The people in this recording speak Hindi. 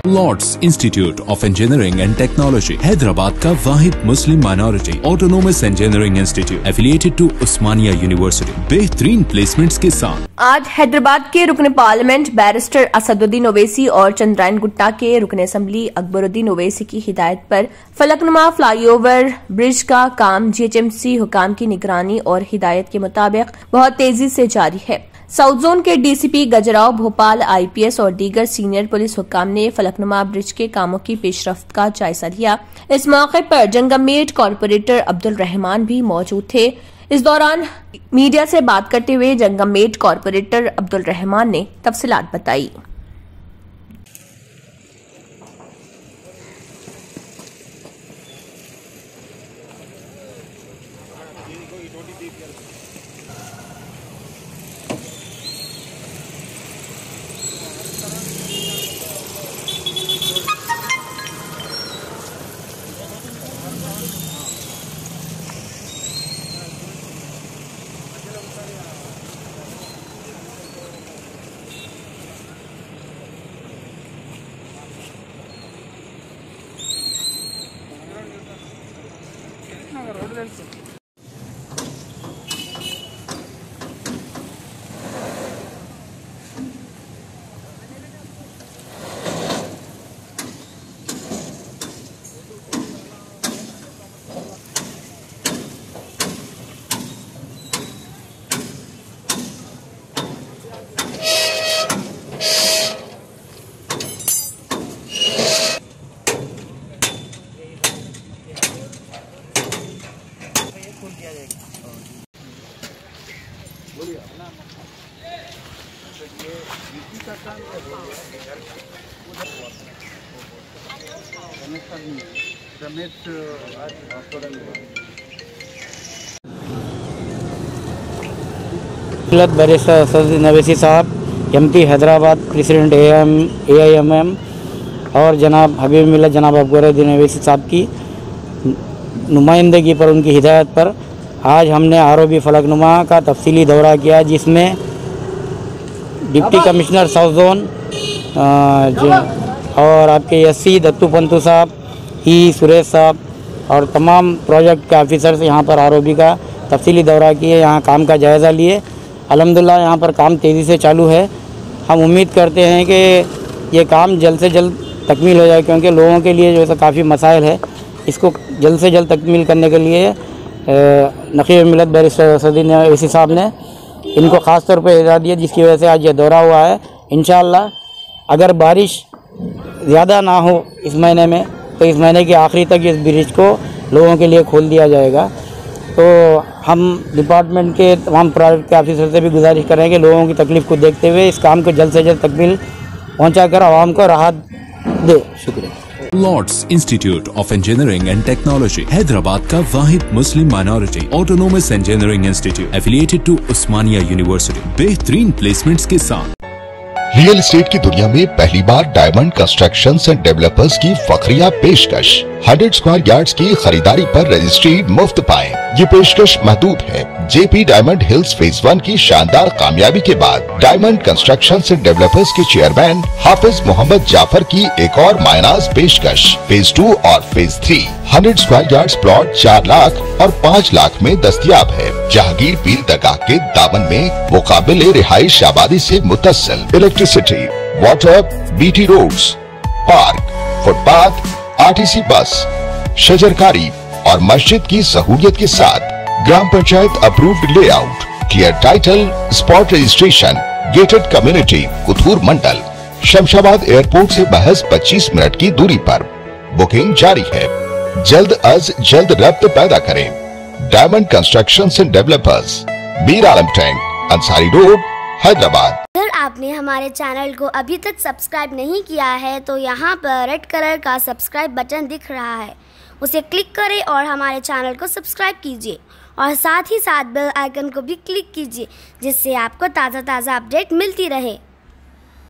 Lord's institute of engineering and technology Hyderabad का वाहिद Muslim minority autonomous engineering institute affiliated to Osmania university बेहतरीन प्लेसमेंट्स के साथ। आज हैदराबाद के रुकन पार्लियामेंट बैरिस्टर असदुद्दीन ओवैसी और चंद्रायन गुट्टा के रुकन असम्बली अकबरुद्दीन ओवैसी की हिदायत पर फलकनुमा फ्लाईओवर ब्रिज का काम जीएचएमसी हुकाम की निगरानी और हिदायत के मुताबिक बहुत तेजी से जारी है। साउथ जोन के डीसीपी गजराव भोपाल आईपीएस और दीगर सीनियर पुलिस हुक्काम ने फलकनुमा ब्रिज के कामों की पेशरफ्त का जायजा लिया। इस मौके पर जंगमेट कॉरपोरेटर अब्दुल रहमान भी मौजूद थे। इस दौरान मीडिया से बात करते हुए जंगमेट कॉरपोरेटर अब्दुल रहमान ने तफसीलात बताई। बैरिस्टर असदुद्दीन ओवैसी साहब, एमपी हैदराबाद प्रेसिडेंट AIMM और जनाब हबीब मिल्लत जनाब अकबरुद्दीन ओवैसी साहब की नुमाइंदगी पर, उनकी हिदायत पर आज हमने ROB फलकनुमा का तफसीली दौरा किया, जिसमें डिप्टी कमिश्नर साउथ जोन और आपके SC दत्तू पंतु साहब, सुरेश साहब और तमाम प्रोजेक्ट के ऑफिसर्स यहाँ पर ROB का तफसीली दौरा किए, यहाँ काम का जायज़ा लिए। अल्हम्दुलिल्लाह यहाँ पर काम तेज़ी से चालू है। हम उम्मीद करते हैं कि ये काम जल्द से जल्द तकमील हो जाए, क्योंकि लोगों के लिए जो है काफ़ी मसाइल है। इसको जल्द से जल्द तकमील करने के लिए नक़ीब मिल्लत बैरिस्टर असदुद्दीन ओवैसी साहब ने इनको ख़ास तौर पर हिदायत दी, जिसकी वजह से आज ये दौरा हुआ है। इंशाअल्लाह अगर बारिश ज़्यादा ना हो इस महीने में, तो इस महीने के आखिरी तक इस ब्रिज को लोगों के लिए खोल दिया जाएगा। तो हम डिपार्टमेंट के तमाम प्रोजेक्ट के ऑफिसर से भी गुजारिश कर रहे हैं कि लोगों की तकलीफ़ को देखते हुए इस काम को जल्द से जल्द तकमील पहुँचाकर आवाम को राहत दे। शुक्रिया। Lords institute of engineering and technology Hyderabad का वाहिद Muslim minority autonomous engineering institute affiliated to Osmania university बेहतरीन प्लेसमेंट्स के साथ। रियल एस्टेट की दुनिया में पहली बार डायमंड कंस्ट्रक्शंस एंड डेवलपर्स की फखरिया पेशकश। 100 स्क्वायर यार्ड्स की खरीदारी पर रजिस्ट्री मुफ्त पाएं। ये पेशकश महदूद है। JP डायमंड हिल्स फेज 1 की शानदार कामयाबी के बाद डायमंड कंस्ट्रक्शंस एंड डेवलपर्स के चेयरमैन हाफिज मोहम्मद जाफर की एक और मायनाज पेशकश। फेज 2 और phase 3 100 square yards plot 4 lakh और 5 लाख में दस्तयाब है। जहांगीर पीर दरगाह के दामन में मुकाबिले रिहाइश आबादी से मुतस्सिल electricity, water, BT roads, park, footpath, RTC bus, शजरकारी और मस्जिद की सहूलियत के साथ ग्राम panchayat approved layout, clear title, spot registration, gated community, Kothur mandal, Shamshabad airport से महज 25 मिनट की दूरी पर। बुकिंग जारी है। जल्द अज जल्द रब्त पैदा करें। Diamond constructions and developers, Mir Alam tank, Ansari road, Hyderabad. अगर आपने हमारे चैनल को अभी तक सब्सक्राइब नहीं किया है तो यहाँ पर रेड कलर का सब्सक्राइब बटन दिख रहा है, उसे क्लिक करें और हमारे चैनल को सब्सक्राइब कीजिए और साथ ही साथ बेल आइकन को भी क्लिक कीजिए, जिससे आपको ताज़ा अपडेट मिलती रहे।